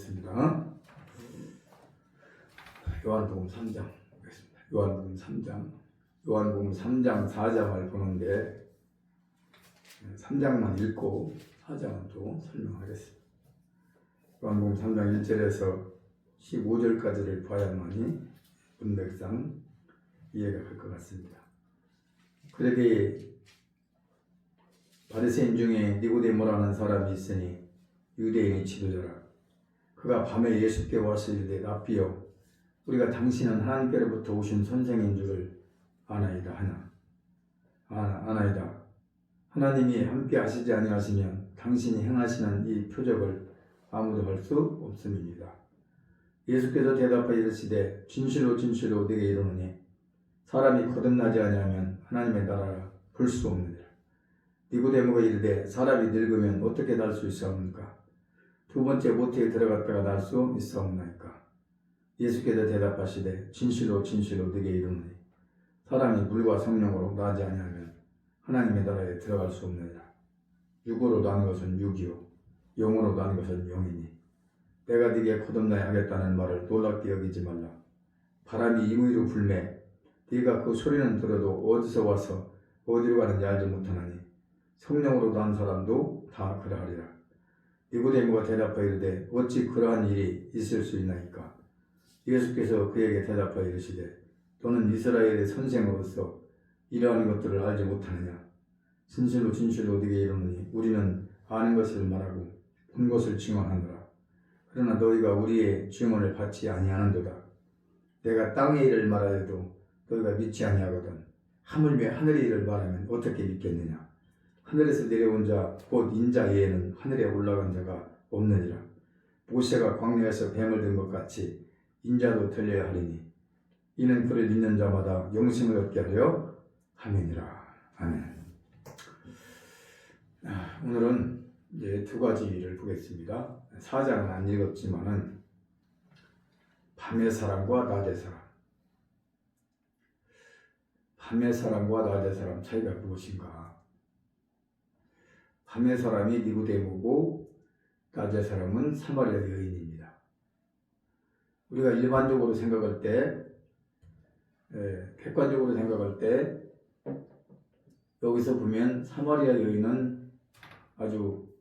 하겠습니다. 요한복음 3장 보겠습니다. 요한복음 3장 4장을 보는데 3장만 읽고 4장은 또 설명하겠습니다. 요한복음 3장 1절에서 15절까지를 봐야만이 문맥상 이해가 갈 것 같습니다. 그러게 바리새인 중에 니고데모라는 사람이 있으니 유대인의 지도자라. 그가 밤에 예수께 와서 이르되 랍비여, 우리가 당신은 하나님께로부터 오신 선생인 줄을 아나이다. 하나님이 함께 하시지 아니하시면 당신이 행하시는 이 표적을 아무도 할 수 없음입니다. 예수께서 대답하여 이르시되 진실로 진실로 네게 이르노니 사람이 거듭나지 아니하면 하나님의 나라를 볼 수 없느니라. 니고데모가 이르되 사람이 늙으면 어떻게 날 수 있사옵니까? 두 번째 모태에 들어갔다가 날 수 있사옵나이까? 예수께서 대답하시되 진실로 진실로 네게 이르노니 사람이 물과 성령으로 나지 아니하면 하나님의 나라에 들어갈 수 없느니라. 육으로 난 것은 육이요 영으로 난 것은 영이니 내가 네게 거듭나야 하겠다는 말을 놀랍게 여기지 말라. 바람이 임의로 불매 네가 그 소리는 들어도 어디서 와서 어디로 가는지 알지 못하나니 성령으로 난 사람도 다 그러하리라. 니고데모가 대답하여 이르되 어찌 그러한 일이 있을 수 있나이까? 예수께서 그에게 대답하여 이르시되 너는 이스라엘의 선생으로서 이러한 것들을 알지 못하느냐? 진실로 진실로 네게 이르노니 우리는 아는 것을 말하고 본 것을 증언하노라. 그러나 너희가 우리의 증언을 받지 아니하는도다. 내가 땅의 일을 말하여도 너희가 믿지 아니하거든. 하물며 하늘의 일을 말하면 어떻게 믿겠느냐? 하늘에서 내려온 자 곧 인자 외에는 하늘에 올라간 자가 없느니라. 모세가 광야에서 뱀을 든 것 같이 인자도 들려야 하리니 이는 그를 믿는 자마다 영생을 얻게 하려 함이니라. 아멘. 오늘은 이제 두 가지를 보겠습니다. 4장은 안 읽었지만은 밤의 사람과 낮의 사람. 밤의 사람과 낮의 사람 차이가 무엇인가? 밤의 사람이 니고데모고 낮의 사람은 사마리아 여인입니다. 우리가 일반적으로 생각할 때, 객관적으로 생각할 때 여기서 보면 사마리아 여인은 아주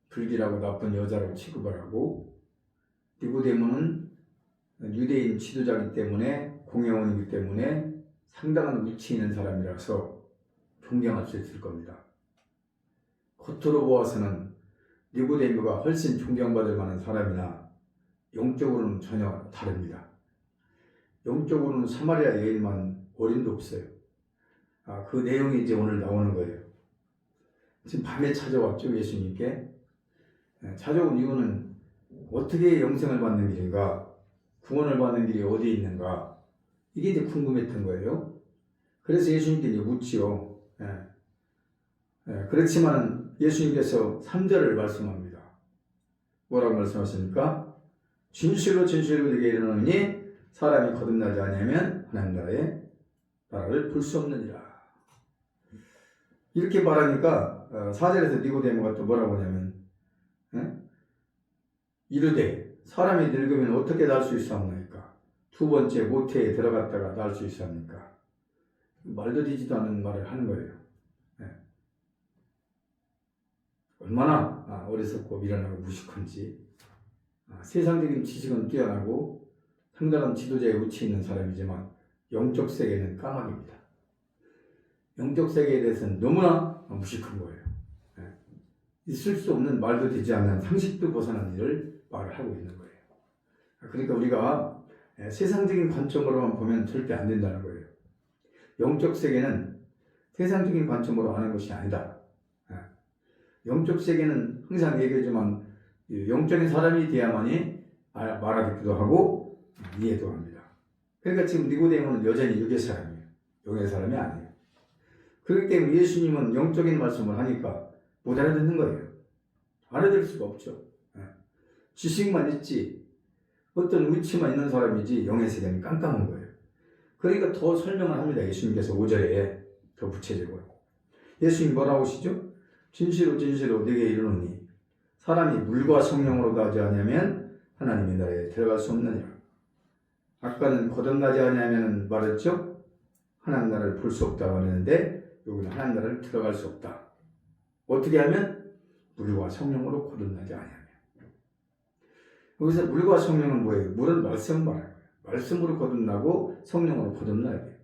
불길하고 나쁜 여자로 취급을 하고 니고데모는 유대인 지도자이기 때문에 공회원이기 때문에 상당한 위치 있는 사람이라서 존경할 수 있을 겁니다. 겉으로 보아서는 니고데모가 훨씬 존경받을 만한 사람이나 영적으로는 전혀 다릅니다. 영적으로는 사마리아 여인만 어림도 없어요. 그 내용이 이제 오늘 나오는 거예요. 지금 밤에 찾아왔죠, 예수님께. 찾아온 이유는 어떻게 영생을 받는 길인가, 구원을 받는 길이 어디에 있는가, 이게 이제 궁금했던 거예요. 그래서 예수님께 이제 묻지요. 그렇지만 예수님께서 3절을 말씀합니다. 뭐라고 말씀하십니까? 진실로 진실로 네게 이르노니 사람이 거듭나지 아니하면 하나님 나라를 볼 수 없느니라. 이렇게 말하니까 4절에서 니고데모가 또 뭐라고 하냐면 이르되 사람이 늙으면 어떻게 날 수 있사옵나이까? 두 번째 모태에 들어갔다가 날 수 있사옵니까? 말도 되지도 않는 말을 하는 거예요. 얼마나 어리석고 미련하고 무식한지. 세상적인 지식은 뛰어나고 상당한 지도자의 위치에 있는 사람이지만 영적 세계는 까마귀입니다. 영적 세계에 대해서는 너무나 무식한 거예요. 있을 수 없는, 말도 되지 않는, 상식도 벗어난 일을 말을 하고 있는 거예요. 그러니까 우리가 세상적인 관점으로만 보면 절대 안 된다는 거예요. 영적 세계는 세상적인 관점으로 하는 것이 아니다. 영적 세계는 항상 얘기하지만 영적인 사람이 돼야만이 말하기도 하고 이해도 합니다. 그러니까 지금 니고데모는 여전히 육의 사람이에요. 영의 사람이 아니에요. 그렇기 때문에 예수님은 영적인 말씀을 하니까 못 알아듣는 거예요. 알아들을 수가 없죠. 지식만 있지 어떤 위치만 있는 사람이지 영의 세계는 깜깜한 거예요. 그러니까 더 설명을 합니다. 예수님께서 5절에 더 구체적으로. 예수님 뭐라고 하시죠? 진실로 진실로 네게 이르노니 사람이 물과 성령으로 나지 아니하면 하나님의 나라에 들어갈 수 없느냐. 아까는 거듭나지 아니하면 말했죠. 하나님 나라를 볼 수 없다고 하는데 여기는 하나님 나라를 들어갈 수 없다. 어떻게 하면? 물과 성령으로 거듭나지 아니하면. 여기서 물과 성령은 뭐예요? 물은 말씀 말하는 거예요. 말씀으로 거듭나고 성령으로 거듭나야 돼요.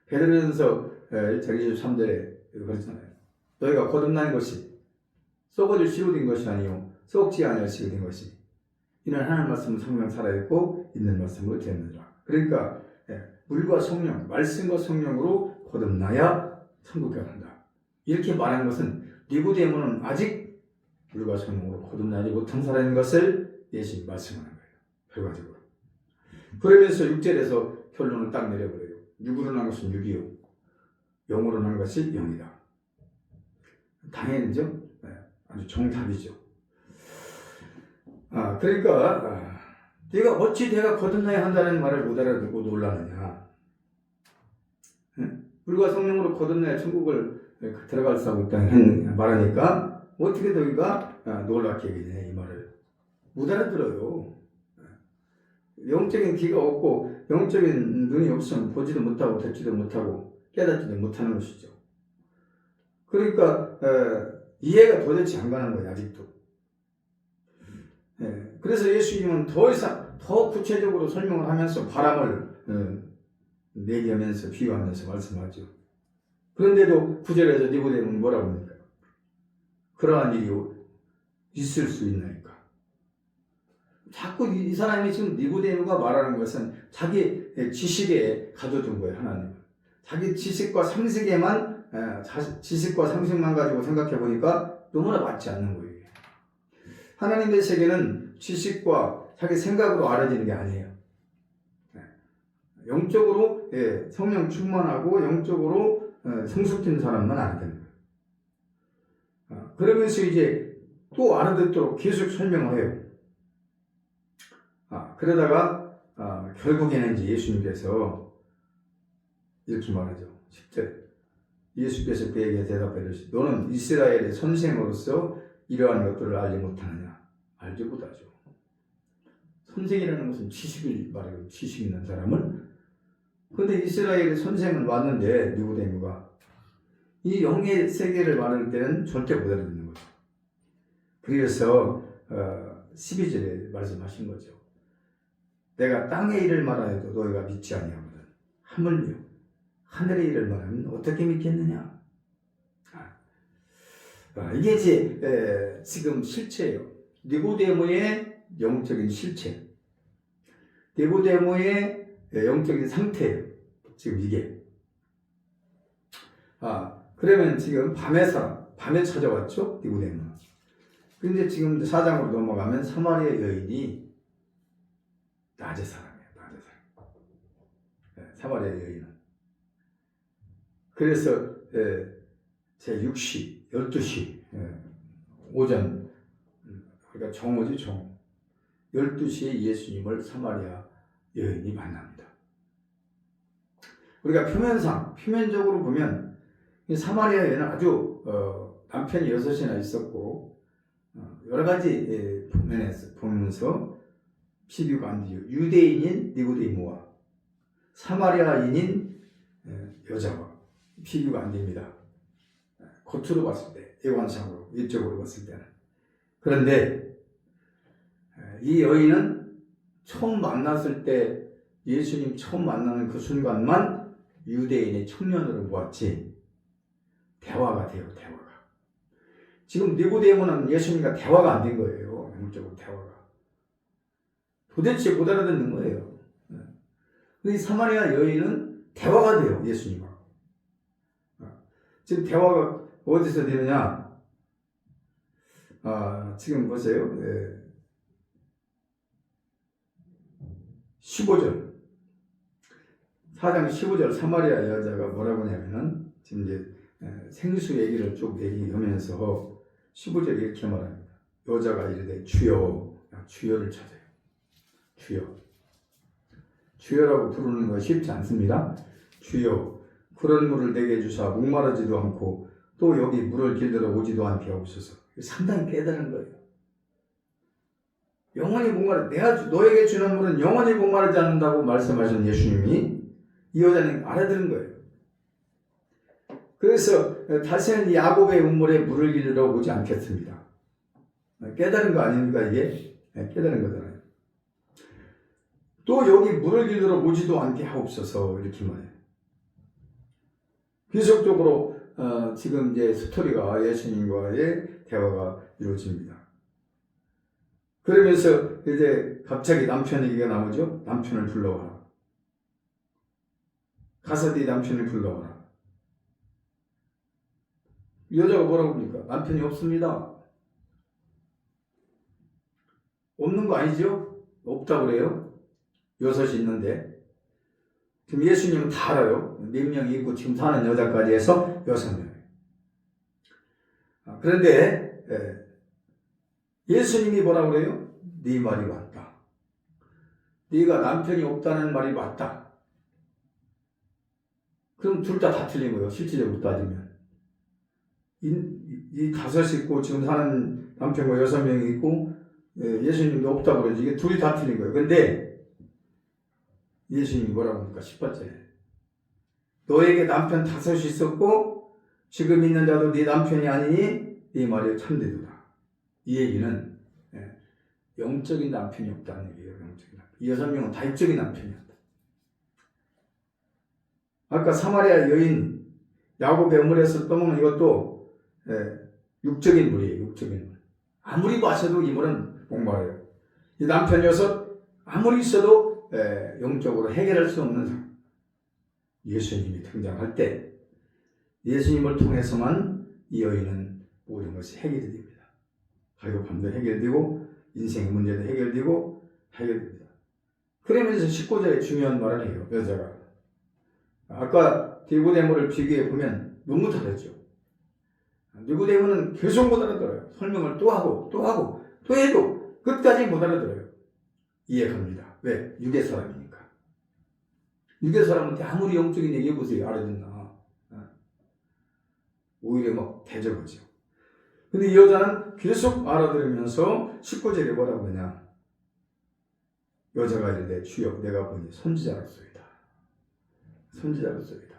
베드로전서 1장 23절에 그렇잖아요. 너희가 거듭나는 것이 썩어질 씨로 된 것이 아니요 썩지 아니할 씨로 된 것이 이는 하나님 말씀은 성령 살아있고 있는 말씀으로 되느니라. 그러니까 물과 성령, 말씀과 성령으로 거듭나야 천국에 간다. 이렇게 말한 것은 니고데모는 아직 물과 성령으로 거듭나지 못한 사람인 것을 예수님이 말씀하는 거예요. 결과적으로. 그러면서 6절에서 결론을 딱 내려버려요. 육으로 난 것은 육이요 영으로 난 것이 영이다. 당연히죠. 아주 정답이죠. 그러니까 네가 어찌 내가 거듭나야 한다는 말을 못 알아듣고 놀라느냐. 물과 성령으로 거듭나야 천국을 들어갈 수 있다는 말하니까 어떻게 너희가 놀랍게 여기냐 이 말을 못 알아들어요. 영적인 귀가 없고 영적인 눈이 없으면 보지도 못하고 듣지도 못하고 깨닫지도 못하는 것이죠. 그러니까 이해가 도대체 안 가는 거예요. 아직도. 그래서 예수님은 더 이상 더 구체적으로 설명을 하면서 바람을 내기하면서 비유하면서 말씀하죠. 그런데도 9절에서 니고데모는 뭐라고 합니까? 그러한 일이 있을 수 있나니까. 자꾸 이 사람이 지금 니고데모가 말하는 것은 자기 지식에 가둬둔 거예요. 하나님은. 자기 지식과 상식에만 지식과 상식만 가지고 생각해 보니까 너무나 맞지 않는 거예요. 하나님의 세계는 지식과 자기 생각으로 알아지는 게 아니에요. 영적으로 성령 충만하고 영적으로 성숙된 사람만 알게 되는 거예요. 그러면서 이제 또 알아듣도록 계속 설명을 해요. 그러다가 결국에는 이제 예수님께서 이렇게 말하죠. 10절 예수께서 그에게 대답해 이르시되 너는 이스라엘의 선생으로서 이러한 것들을 알지 못하느냐? 알지 못하죠. 선생이라는 것은 지식을 말해요. 지식 있는 사람은. 그런데 이스라엘의 선생은 왔는데 니고데모가 이 영의 세계를 말할 때는 절대 못 알아듣는 거죠. 그래서 12절에 말씀하신 거죠. 내가 땅의 일을 말하여도 너희가 믿지 아니하거든. 하물며 하늘의 일을 말하면 어떻게 믿겠느냐? 이게 이제 지금 실체예요. 니고데모의 영적인 실체, 니고데모의 영적인 상태예요. 지금 이게. 그러면 지금 밤에 찾아왔죠? 니고데모는. 근데 지금 4장으로 넘어가면 사마리아 여인이 낮의 사람이에요. 낮의 사람. 사마리아 여인은. 그래서 제6시, 12시 오전, 그러니까 정오지 정. 12시에 예수님을 사마리아 여인이 만납니다. 우리가 표면적으로 보면 이 사마리아 여인은 아주 남편이 6이나 있었고 여러 가지 면에서 보면서 비교가 안 되죠. 유대인인 니고데모와 사마리아인인 여자와 비교가 안 됩니다. 겉으로 봤을 때, 외관상으로, 외적으로 봤을 때는. 그런데 이 여인은 처음 만났을 때 예수님 처음 만나는 그 순간만 유대인의 청년으로 보았지 대화가 돼요. 대화가. 지금 니고데모는 예수님과 대화가 안 된 거예요. 영적으로 대화가. 도대체 못 알아듣는 거예요. 이 사마리아 여인은 대화가 돼요. 예수님하고. 지금 대화가 어디서 되느냐? 지금 보세요. 15절. 4장 15절 사마리아 여자가 뭐라고 하냐면은 지금 이제 생수 얘기를 쭉 얘기하면서 15절에 이렇게 말합니다. 여자가 이르되 주여, 주여를 찾아요. 주여. 주여라고 부르는 거 쉽지 않습니다. 주여, 그런 물을 내게 주사 목마르지도 않고 또 여기 물을 길들여 오지도 않게 하옵소서. 상당히 깨달은 거예요. 영원히 목마르 내가 너에게 주는 물은 영원히 목마르지 않는다고 말씀하신 예수님이 이 여자는 알아들은 거예요. 그래서 다시는 야곱의 우물에 물을 기르러 오지 않겠습니다. 깨달은 거 아닙니까 이게? 깨달은 거잖아요. 또 여기 물을 기르러 오지도 않게 하옵소서 이렇게 말해요. 계속적으로 지금 이제 스토리가 예수님과의 대화가 이루어집니다. 그러면서 이제 갑자기 남편 얘기가 나오죠. 남편을 불러와라. 가서 네 남편을 불러와라. 여자가 뭐라고 합니까? 남편이 없습니다. 없는 거 아니죠? 없다고 그래요. 6이 있는데 지금 예수님은 다 알아요. 4명이 있고 지금 사는 여자까지 해서 6명. 그런데 예수님이 뭐라고 그래요? 네 말이 맞다. 네가 남편이 없다는 말이 맞다. 그럼 둘 다 틀린 거예요. 실질적으로 따지면. 이 5 있고 지금 사는 남편과 6명이 있고 예수님도 없다고 그러지. 이게 둘이 다 틀린 거예요. 근데 예수님이 뭐라고 합니까? 10번째. 너에게 남편 5 있었고 지금 있는 자도 네 남편이 아니니 네 말이 참되도다. 이 얘기는 영적인 남편이 없다는 얘기예요. 영적인 남편. 이 6명은 다 육적인 남편이었다. 아까 사마리아 여인 야곱의 우물에서 떠먹는 이것도 육적인 물이에요. 육적인 물. 아무리 마셔도 이 물은 목마르요. 이 남편 6 아무리 있어도 영적으로 해결할 수 없는 상황. 예수님이 등장할 때 예수님을 통해서만 이 여인은 모든 것이 해결이 됩니다. 가족함도 해결되고 인생의 문제도 해결되고 해결됩니다. 그러면서 19절에 중요한 말을 해요. 여자가. 아까 니고데모를 비교해 보면 너무 다르죠. 니고데모는 계속 못 알아들어요. 설명을 또 하고 또 하고 또 해도 끝까지 못 알아들어요. 이해갑니다. 왜? 육의 사람이니까. 육의 사람한테 아무리 영적인 얘기 해보세요. 알아듣나. 오히려 막 대적하죠. 근데 이 여자는 계속 알아들으면서 19절에 뭐라고 하냐. 여자가 이르되 주여 내가 보니 선지자로소이다. 선지자로소이다.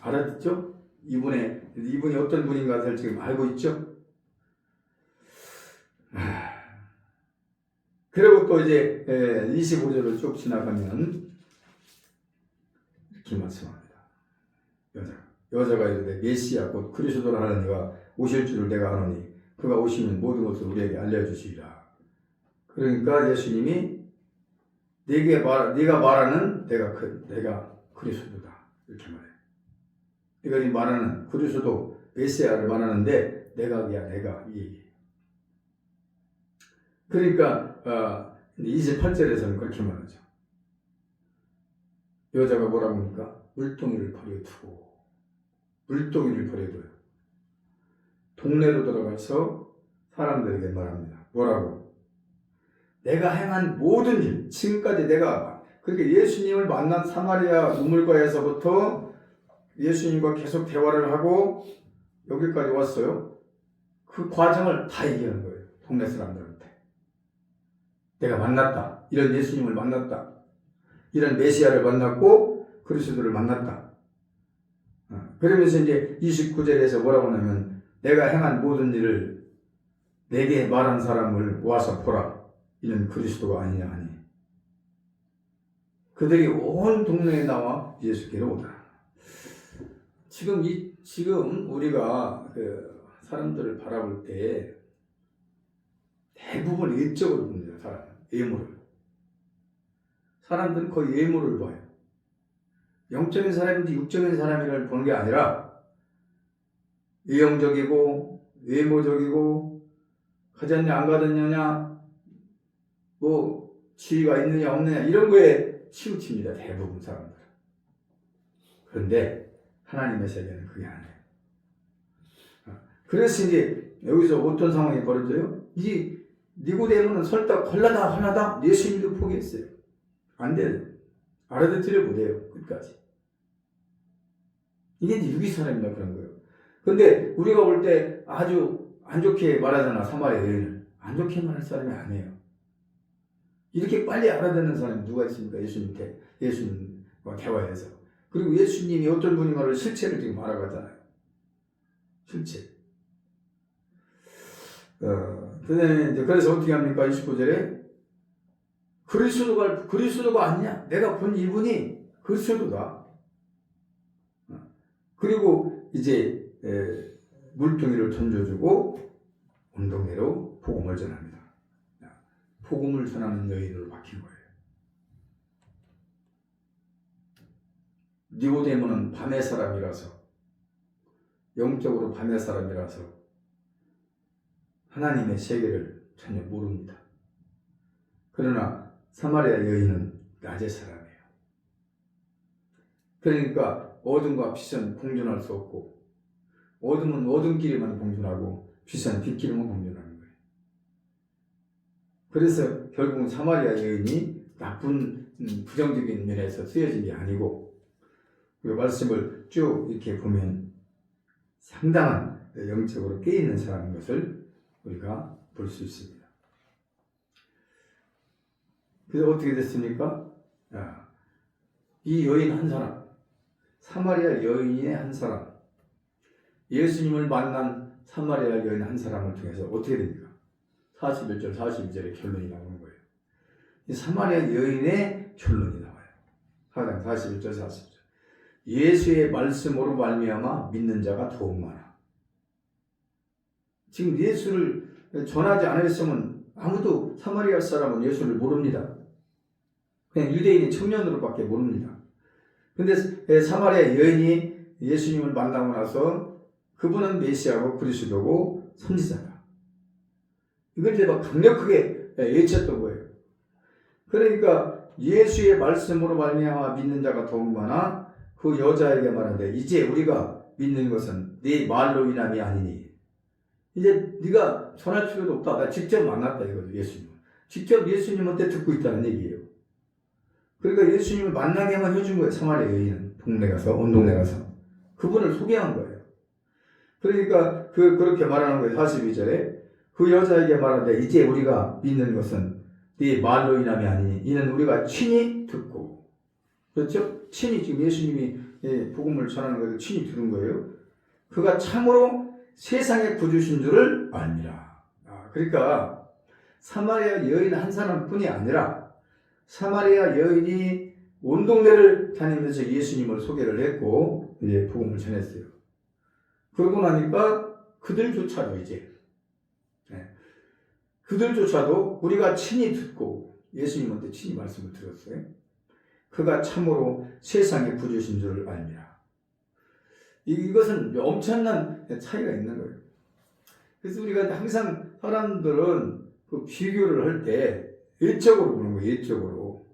알아듣죠? 이분이 어떤 분인가를 지금 알고 있죠? 그리고 또 이제 25절을 쭉 지나가면 이렇게 말씀합니다. 여자가 이르되 메시아 곧 그리스도라 하는 이가 오실 줄을 내가 아노니 그가 오시면 모든 것을 우리에게 알려주시리라. 그러니까 예수님이 네가 말하는 내가 그리스도다 이렇게 말해요. 네가 말하는 그리스도 메시아를 말하는데 내가 이 얘기예요. 그러니까 28절에서는 그렇게 말하죠. 여자가 뭐라고 합니까? 물동이를 버려두고 물동이를 버려둬요. 동네로 들어가서 사람들에게 말합니다. 뭐라고? 내가 행한 모든 일, 지금까지 내가 그렇게 예수님을 만난 사마리아 우물가에서부터 예수님과 계속 대화를 하고 여기까지 왔어요. 그 과정을 다 얘기하는 거예요. 동네 사람들한테. 내가 만났다. 이런 예수님을 만났다. 이런 메시아를 만났고 그리스도를 만났다. 그러면서 이제 29절에서 뭐라고 하냐면 내가 행한 모든 일을 내게 말한 사람을 와서 보라. 이는 그리스도가 아니냐 하니 그들이 온 동네에 나와 예수께로 오더라. 지금 우리가 그 사람들을 바라볼 때 대부분 외적으로 봅니다. 사람 외모를. 사람들은 거의 외모를 봐요. 영적인 사람인지 육적인 사람이라를 보는 게 아니라 외형적이고 외모적이고 가졌냐 안 가졌느냐 뭐 지위가 있느냐 없느냐 이런 거에 치우칩니다. 대부분 사람들. 그런데 하나님의 세계는 그게 아니에요. 그래서 이제 여기서 어떤 상황이 벌어져요? 이 니고데모는 설득 헐라다 예수님도 포기했어요. 안 돼요. 알아듣지를 못해요. 끝까지. 이게 이제 유기 사람이라 그런 거예요. 근데 우리가 볼 때 아주 안 좋게 말하잖아. 사마리아 여인을. 안 좋게 말할 사람이 아니에요. 이렇게 빨리 알아듣는 사람이 누가 있습니까? 예수님과 대화해서. 그리고 예수님이 어떤 분이 말을 실체를 지금 알아가잖아요. 실체. 그래서 어떻게 합니까? 29절에 그리스도가 아니냐? 내가 본 이분이 그리스도다. 그리고 이제 물동이를 던져주고 온 동네로 복음을 전합니다. 복음을 전하는 여인으로 바뀐 거예요. 니고데모는 밤의 사람이라서, 영적으로 밤의 사람이라서 하나님의 세계를 전혀 모릅니다. 그러나 사마리아 여인은 낮의 사람이에요. 그러니까 어둠과 빛은 공존할 수 없고, 어둠은 어둠끼리만 공존하고 빛은 빛끼리만 공존하는 거예요. 그래서 결국은 사마리아 여인이 나쁜 부정적인 면에서 쓰여진 게 아니고, 그 말씀을 쭉 이렇게 보면 상당한 영적으로 깨있는 사람인 것을 우리가 볼 수 있습니다. 그래서 어떻게 됐습니까? 이 여인 한 사람, 사마리아 여인의 한 사람, 예수님을 만난 사마리아 여인 한 사람을 통해서 어떻게 됩니까? 41절, 42절에 결론이 나오는 거예요. 이 사마리아 여인의 결론이 나와요. 4장 41절, 42절. 예수의 말씀으로 말미암아 믿는 자가 더욱 많아. 지금 예수를 전하지 않았으면 아무도 사마리아 사람은 예수를 모릅니다. 그냥 유대인의 청년으로밖에 모릅니다. 근데 사마리아 여인이 예수님을 만나고 나서 그분은 메시아고 그리스도고 선지자다. 이걸 이제 막 강력하게 외쳤던 거예요. 그러니까 예수의 말씀으로 말미암아 믿는 자가 더욱 많아. 그 여자에게 말하는데 이제 우리가 믿는 것은 네 말로 인함이 아니니, 이제 네가 전할 필요도 없다. 나 직접 만났다 이거죠. 예수님 직접 예수님한테 듣고 있다는 얘기예요. 그러니까 예수님을 만나게만 해준 거예요. 사마리아 여인은 동네 가서, 온 동네 가서 그분을 소개한 거예요. 그러니까 그렇게 말하는 거예요. 42절에 그 여자에게 말하는데 이제 우리가 믿는 것은 네 말로 인함이 아니니 이는 우리가 친히 듣고, 그렇죠? 친히 지금 예수님이 복음을 전하는 것을 친히 들은 거예요. 그가 참으로 세상의 구주신 줄을 알미라. 그러니까 사마리아 여인 한 사람뿐이 아니라 사마리아 여인이 온 동네를 다니면서 예수님을 소개를 했고 이제 복음을 전했어요. 그러고 나니까 그들조차도 그들조차도 우리가 친히 듣고 예수님한테 친히 말씀을 들었어요. 그가 참으로 세상의 구주신 줄을 알미라. 이것은 엄청난 차이가 있는 거예요. 그래서 우리가 항상 사람들은 그 비교를 할 때 외적으로 보는 거예요. 외적으로.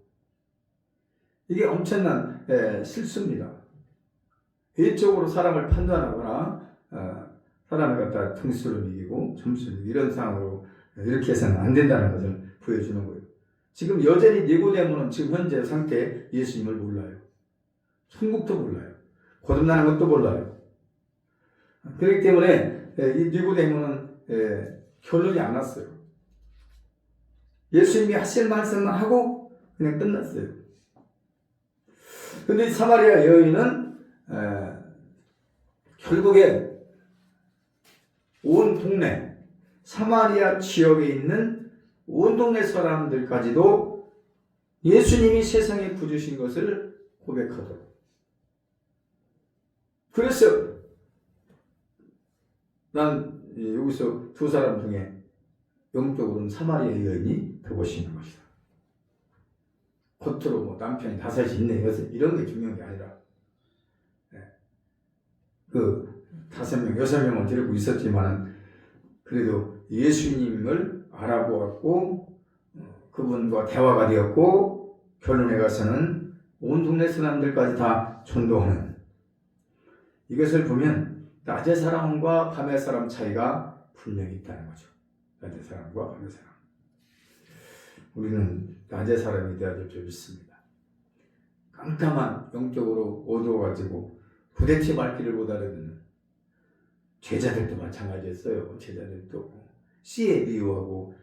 이게 엄청난 실수입니다. 외적으로 사람을 판단하거나 사람을 갖다 등수를 이기고 점수를 이기고 이런 상황으로 이렇게 해서는 안 된다는 것을 보여주는 거예요. 지금 여전히 니고데모는 지금 현재 상태에 예수님을 몰라요. 천국도 몰라요. 거듭나는 것도 몰라요. 그렇기 때문에 이 니고데모는 결론이 안 났어요. 예수님이 하실 말씀만 하고 그냥 끝났어요. 그런데 사마리아 여인은 결국에 온 동네 사마리아 지역에 있는 온 동네 사람들까지도 예수님이 세상에 구주신 것을 고백하도록. 그래서 난 여기서 두 사람 중에 영적으로는 사마리아 여인이 더 멋있는 것이다. 겉으로 뭐 남편이 5이 있네, 6 이런 게 중요한 게 아니라 그 5명, 6명을 데리고 있었지만 그래도 예수님을 알아보았고 그분과 대화가 되었고 결론에 가서는 온 동네 사람들까지 다 전도하는, 이것을 보면 낮의 사람과 밤의 사람 차이가 분명히 있다는 거죠. 낮의 사람과 밤의 사람. 우리는 낮의 사람이 되어야 될 줄 믿습니다. 깜깜한 영적으로 어두워가지고 부대찌 말귀를 못 알아듣는 제자들도 마찬가지였어요. 제자들도 씨에 미워하고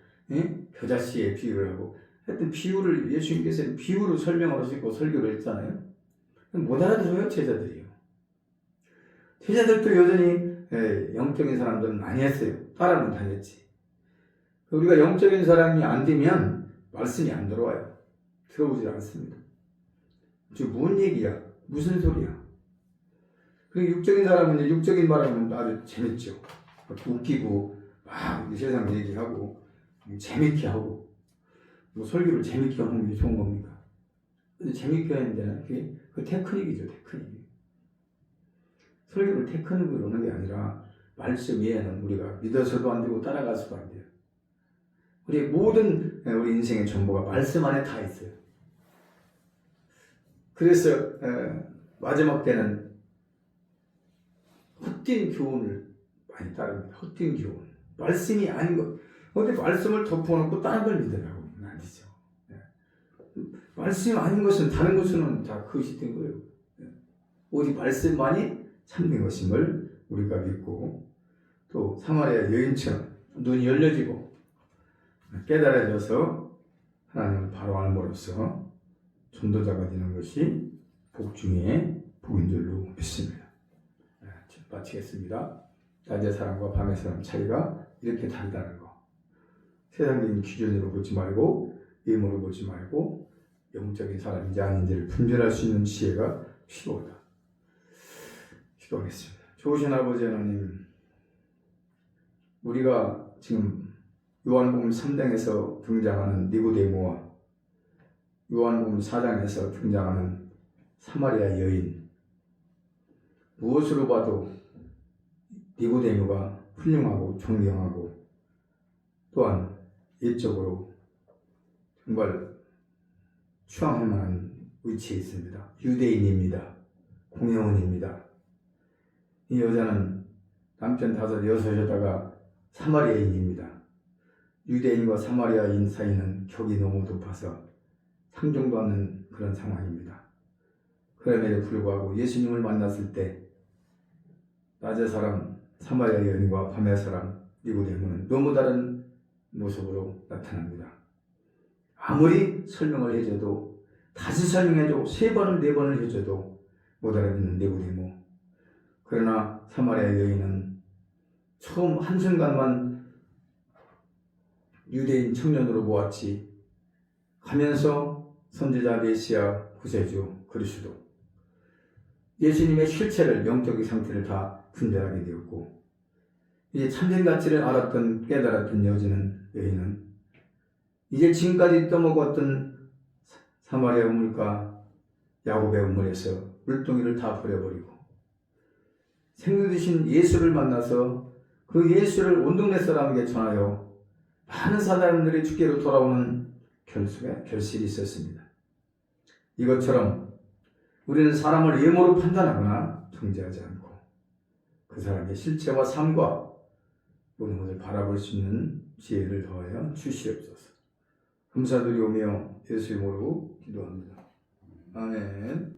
겨자씨의 비유를 하고 하여튼 비유를 예수님께서 비유로 설명을 하시고 설교를 했잖아요. 못 알아들어요 제자들이요. 제자들도 여전히 영적인 사람들은 많이 했어요. 따라는 다녔지. 우리가 영적인 사람이 안 되면 말씀이 안 들어와요. 들어오질 않습니다. 지금 뭔 얘기야? 무슨 소리야? 그리고 육적인 사람은 육적인 말하면 아주 재밌죠. 웃기고 막 세상 얘기하고 재밌게 하고 뭐 설교를 재밌게 하는 게 좋은 겁니까? 근데 재밌게 하는 데는 그게 그 테크닉이죠. 테크닉. 설교를 테크닉으로 하는 게 아니라 말씀 외에는 우리가 믿어서도 안 되고 따라가서도 안 돼요. 우리 모든 우리 인생의 정보가 말씀 안에 다 있어요. 그래서 마지막 때는 헛된 교훈을 많이 따릅니다. 헛된 교훈. 말씀이 아닌 것. 근데 말씀을 덮어놓고 다른 걸 믿으라고 하면 안 되죠. 말씀이 아닌 것은 다른 것은 다 거짓된 거예요. 오직 말씀만이 참된 것임을 우리가 믿고 또 사마리아 여인처럼 눈이 열려지고 깨달아져서 하나님을 바로 알므로써 전도자가 되는 것이 복 중에 복인 줄로 믿습니다. 마치겠습니다. 낮의 사람과 밤의 사람 차이가 이렇게 다르다는 거. 세상적인 기준으로 보지 말고 외모로 보지 말고 영적인 사람인지 아닌지를 분별할 수 있는 지혜가 필요하다. 기도하겠습니다. 좋으신 아버지 하나님, 우리가 지금 요한복음 3장에서 등장하는 니고데모와 요한복음 4장에서 등장하는 사마리아 여인, 무엇으로 봐도 니고데모가 훌륭하고 존경하고 또한 예적으로 정말 추앙할 만한 위치에 있습니다. 유대인입니다. 공회원입니다. 이 여자는 남편 5, 6에다가 사마리아인입니다. 유대인과 사마리아인 사이는 격이 너무 높아서 상종도 않는 그런 상황입니다. 그럼에도 불구하고 예수님을 만났을 때 낮의 사람 사마리아 여인과 밤의 사람 니고데모는 너무 다른 모습으로 나타납니다. 아무리 설명을 해줘도 다시 설명해줘 3번을 4번을 해줘도 못 알아듣는 니고데모. 그러나 사마리아 여인은 처음 한순간만 유대인 청년으로 보았지 가면서 선지자 메시아 구세주 그리스도 예수님의 실체를 영적인 상태를 다 분별하게 되었고 이제 참된 가치를 알았던 깨달았던 여인은 이제 지금까지 떠먹었던 사마리아 우물과 야곱의 우물에서 물동이를 다 버려버리고 생명 되신 예수를 만나서 그 예수를 온 동네 사람에게 전하여 많은 사람들이 주께로 돌아오는 결실이 있었습니다. 이것처럼 우리는 사람을 외모로 판단하거나 정죄하지 않고 그 사람의 실체와 삶과 모든 것을 바라볼 수 있는 지혜를 더하여 주시옵소서. 감사드리오며 예수 이름으로 기도합니다. 아멘.